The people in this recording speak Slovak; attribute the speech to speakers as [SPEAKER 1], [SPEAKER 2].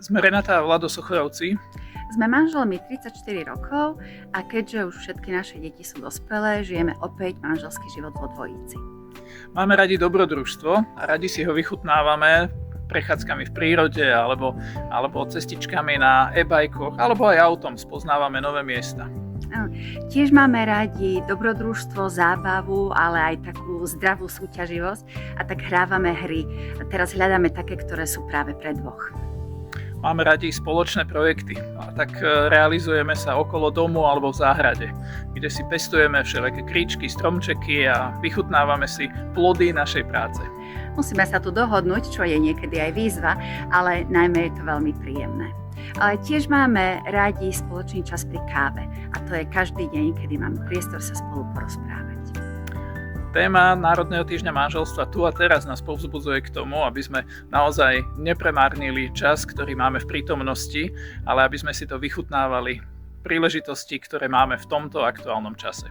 [SPEAKER 1] Sme Renata a Vlado Sochorovci.
[SPEAKER 2] Sme manželmi 34 rokov a keďže už všetky naše deti sú dospelé, žijeme opäť manželský život vo dvojici.
[SPEAKER 1] Máme radi dobrodružstvo a radi si ho vychutnávame prechádzkami v prírode alebo cestičkami na e-bajkoch alebo aj autom spoznávame nové miesta.
[SPEAKER 2] Tiež máme radi dobrodružstvo, zábavu, ale aj takú zdravú súťaživosť a tak hrávame hry. A teraz hľadáme také, ktoré sú práve pre dvoch.
[SPEAKER 1] Máme radi spoločné projekty a tak realizujeme sa okolo domu alebo v záhrade, kde si pestujeme všelijaké kríčky, stromčeky a vychutnávame si plody našej práce.
[SPEAKER 2] Musíme sa tu dohodnúť, čo je niekedy aj výzva, ale najmä je to veľmi príjemné. Ale tiež máme radi spoločný čas pri káve a to je každý deň, kedy máme priestor sa spolu porozprávať.
[SPEAKER 1] Téma Národného týždňa manželstva tu a teraz nás povzbudzuje k tomu, aby sme naozaj nepremárnili čas, ktorý máme v prítomnosti, ale aby sme si to vychutnávali príležitosti, ktoré máme v tomto aktuálnom čase.